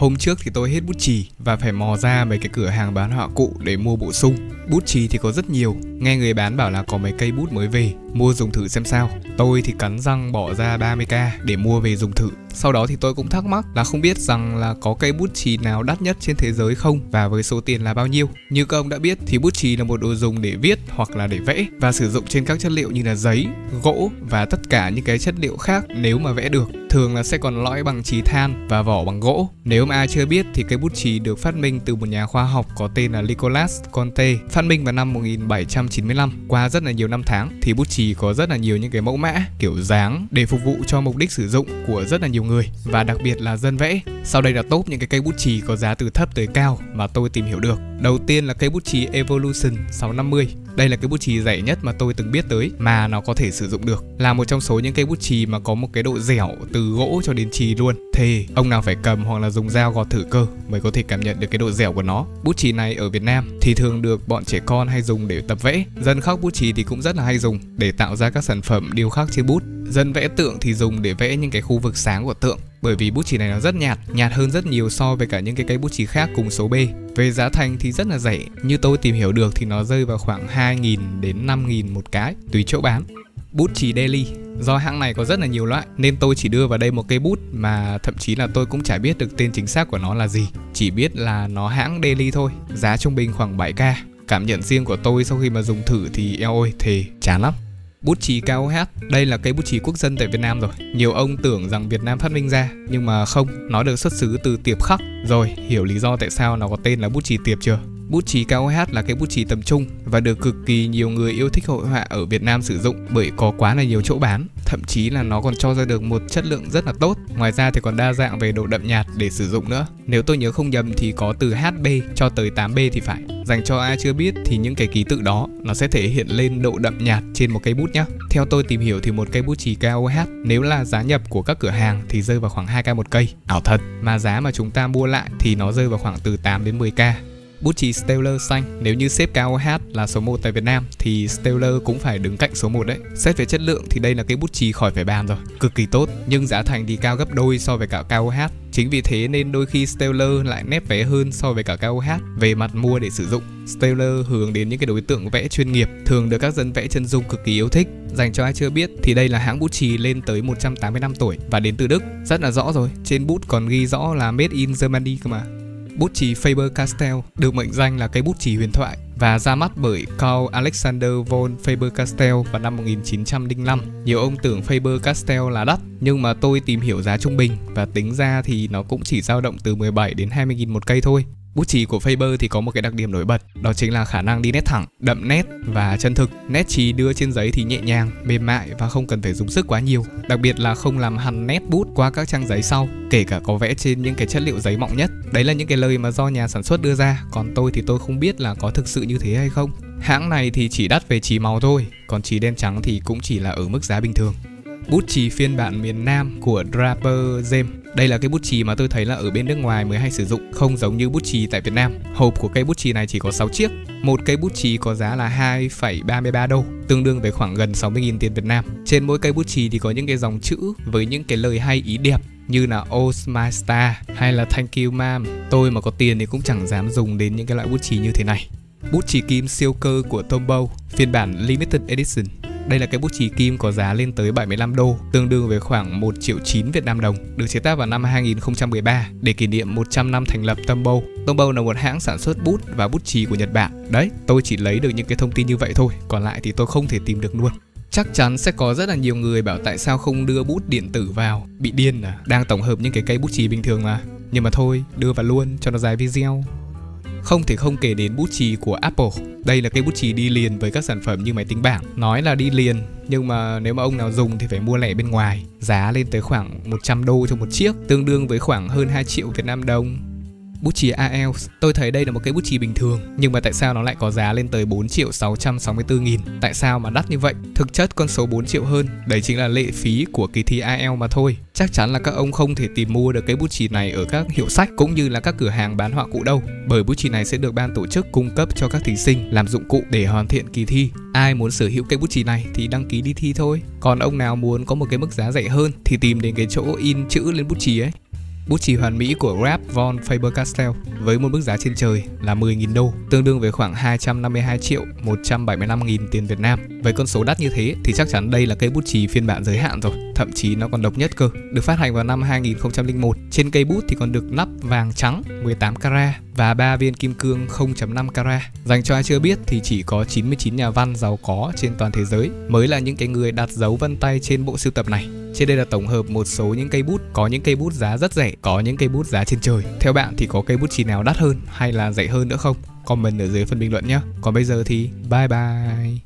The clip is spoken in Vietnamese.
Hôm trước thì tôi hết bút chì và phải mò ra mấy cái cửa hàng bán họa cụ để mua bổ sung. Bút chì thì có rất nhiều, nghe người bán bảo là có mấy cây bút mới về, mua dùng thử xem sao. Tôi thì cắn răng bỏ ra 30k để mua về dùng thử. Sau đó thì tôi cũng thắc mắc là không biết rằng là có cây bút chì nào đắt nhất trên thế giới không và với số tiền là bao nhiêu. Như các ông đã biết thì bút chì là một đồ dùng để viết hoặc là để vẽ và sử dụng trên các chất liệu như là giấy, gỗ và tất cả những cái chất liệu khác nếu mà vẽ được. Thường là sẽ còn lõi bằng chì than và vỏ bằng gỗ. Nếu mà ai chưa biết thì cây bút chì được phát minh từ một nhà khoa học có tên là Nicolas Conte, phát minh vào năm 1795. Qua rất là nhiều năm tháng thì bút chì có rất là nhiều những cái mẫu mã, kiểu dáng để phục vụ cho mục đích sử dụng của rất là nhiều người và đặc biệt là dân vẽ. Sau đây là top những cái cây bút chì có giá từ thấp tới cao mà tôi tìm hiểu được. Đầu tiên là cây bút chì Evolution 650. Đây là cái bút chì rẻ nhất mà tôi từng biết tới mà nó có thể sử dụng được. Là một trong số những cây bút chì mà có một cái độ dẻo từ gỗ cho đến chì luôn. Thề, ông nào phải cầm hoặc là dùng dao gọt thử cơ mới có thể cảm nhận được cái độ dẻo của nó. Bút chì này ở Việt Nam thì thường được bọn trẻ con hay dùng để tập vẽ. Dân khắc bút chì thì cũng rất là hay dùng để tạo ra các sản phẩm điêu khắc trên bút. Dân vẽ tượng thì dùng để vẽ những cái khu vực sáng của tượng. Bởi vì bút chì này nó rất nhạt hơn rất nhiều so với cả những cái cây bút chì khác cùng số B. Về giá thành thì rất là rẻ, như tôi tìm hiểu được thì nó rơi vào khoảng 2.000 đến 5.000 một cái, tùy chỗ bán. Bút chì Daily. Do hãng này có rất là nhiều loại nên tôi chỉ đưa vào đây một cây bút mà thậm chí là tôi cũng chả biết được tên chính xác của nó là gì. Chỉ biết là nó hãng Daily thôi, giá trung bình khoảng 7k. Cảm nhận riêng của tôi sau khi mà dùng thử thì eo ơi, thề, chán lắm. Bút chì KOH, đây là cây bút chì quốc dân tại Việt Nam rồi. Nhiều ông tưởng rằng Việt Nam phát minh ra, nhưng mà không, nó được xuất xứ từ Tiệp Khắc. Rồi, hiểu lý do tại sao nó có tên là bút chì Tiệp chưa? Bút chì KOH là cái bút chì tầm trung và được cực kỳ nhiều người yêu thích hội họa ở Việt Nam sử dụng bởi có quá là nhiều chỗ bán. Thậm chí là nó còn cho ra được một chất lượng rất là tốt. Ngoài ra thì còn đa dạng về độ đậm nhạt để sử dụng nữa. Nếu tôi nhớ không nhầm thì có từ HB cho tới 8B thì phải. Dành cho ai chưa biết thì những cái ký tự đó nó sẽ thể hiện lên độ đậm nhạt trên một cây bút nhá. Theo tôi tìm hiểu thì một cây bút chì KOH nếu là giá nhập của các cửa hàng thì rơi vào khoảng 2k một cây. Ảo thật, mà giá mà chúng ta mua lại thì nó rơi vào khoảng từ 8 đến 10k. Bút chì Staedtler xanh, nếu như xếp KOH là số 1 tại Việt Nam thì Staedtler cũng phải đứng cạnh số 1 đấy. Xét về chất lượng thì đây là cái bút chì khỏi phải bàn rồi, cực kỳ tốt, nhưng giá thành thì cao gấp đôi so với cả KOH. Chính vì thế nên đôi khi Staedtler lại nép vé hơn so với cả KOH về mặt mua để sử dụng. Staedtler hướng đến những cái đối tượng vẽ chuyên nghiệp, thường được các dân vẽ chân dung cực kỳ yêu thích. Dành cho ai chưa biết thì đây là hãng bút chì lên tới 180 năm tuổi và đến từ Đức, rất là rõ rồi. Trên bút còn ghi rõ là Made in Germany cơ mà. Bút chì Faber-Castell được mệnh danh là cây bút chì huyền thoại và ra mắt bởi Carl Alexander von Faber-Castell vào năm 1905. Nhiều ông tưởng Faber-Castell là đắt, nhưng mà tôi tìm hiểu giá trung bình và tính ra thì nó cũng chỉ dao động từ 17 đến 20.000 một cây thôi. Bút chì của Faber thì có một cái đặc điểm nổi bật, đó chính là khả năng đi nét thẳng, đậm nét và chân thực. Nét chì đưa trên giấy thì nhẹ nhàng, mềm mại và không cần phải dùng sức quá nhiều. Đặc biệt là không làm hằn nét bút qua các trang giấy sau, kể cả có vẽ trên những cái chất liệu giấy mỏng nhất. Đấy là những cái lời mà do nhà sản xuất đưa ra, còn tôi thì tôi không biết là có thực sự như thế hay không. Hãng này thì chỉ đắt về chì màu thôi, còn chì đen trắng thì cũng chỉ là ở mức giá bình thường. Bút chì phiên bản miền Nam của Draper James. Đây là cái bút chì mà tôi thấy là ở bên nước ngoài mới hay sử dụng, không giống như bút chì tại Việt Nam. Hộp của cây bút chì này chỉ có 6 chiếc. Một cây bút chì có giá là 2,33 đô, tương đương với khoảng gần 60.000 tiền Việt Nam. Trên mỗi cây bút chì thì có những cái dòng chữ với những cái lời hay ý đẹp như là "Oh my star" hay là "Thank you ma'am". Tôi mà có tiền thì cũng chẳng dám dùng đến những cái loại bút chì như thế này. Bút chì kim siêu cơ của Tombow, phiên bản Limited Edition. Đây là cái bút chì kim có giá lên tới 75 đô, tương đương với khoảng 1,9 triệu Việt Nam đồng, được chế tác vào năm 2013 để kỷ niệm 100 năm thành lập Tombow. Tombow là một hãng sản xuất bút và bút chì của Nhật Bản. Đấy, tôi chỉ lấy được những cái thông tin như vậy thôi, còn lại thì tôi không thể tìm được luôn. Chắc chắn sẽ có rất là nhiều người bảo tại sao không đưa bút điện tử vào, bị điên à, đang tổng hợp những cái cây bút chì bình thường mà. Nhưng mà thôi, đưa vào luôn cho nó dài video. Không thể không kể đến bút chì của Apple. Đây là cây bút chì đi liền với các sản phẩm như máy tính bảng. Nói là đi liền, nhưng mà nếu mà ông nào dùng thì phải mua lẻ bên ngoài. Giá lên tới khoảng 100 đô cho một chiếc, tương đương với khoảng hơn 2 triệu Việt Nam đồng. Bút chì AELS, tôi thấy đây là một cái bút chì bình thường, nhưng mà tại sao nó lại có giá lên tới 4.664.000? Tại sao mà đắt như vậy? Thực chất con số 4 triệu hơn, đấy chính là lệ phí của kỳ thi IELTS mà thôi. Chắc chắn là các ông không thể tìm mua được cái bút chì này ở các hiệu sách cũng như là các cửa hàng bán họa cụ đâu, bởi bút chì này sẽ được ban tổ chức cung cấp cho các thí sinh làm dụng cụ để hoàn thiện kỳ thi. Ai muốn sở hữu cây bút chì này thì đăng ký đi thi thôi. Còn ông nào muốn có một cái mức giá rẻ hơn thì tìm đến cái chỗ in chữ lên bút chì ấy. Bút chì hoàn mỹ của Ralph von Faber-Castell với một mức giá trên trời là 10.000 đô, tương đương với khoảng 252 triệu 175 nghìn tiền Việt Nam. Với con số đắt như thế thì chắc chắn đây là cây bút chì phiên bản giới hạn rồi, thậm chí nó còn độc nhất cơ. Được phát hành vào năm 2001, trên cây bút thì còn được lắp vàng trắng 18 carat và 3 viên kim cương 0.5 carat. Dành cho ai chưa biết thì chỉ có 99 nhà văn giàu có trên toàn thế giới mới là những cái người đặt dấu vân tay trên bộ sưu tập này. Trên đây là tổng hợp một số những cây bút, có những cây bút giá rất rẻ, có những cây bút giá trên trời. Theo bạn thì có cây bút chì nào đắt hơn hay là rẻ hơn nữa không? Comment ở dưới phần bình luận nhé. Còn bây giờ thì bye bye.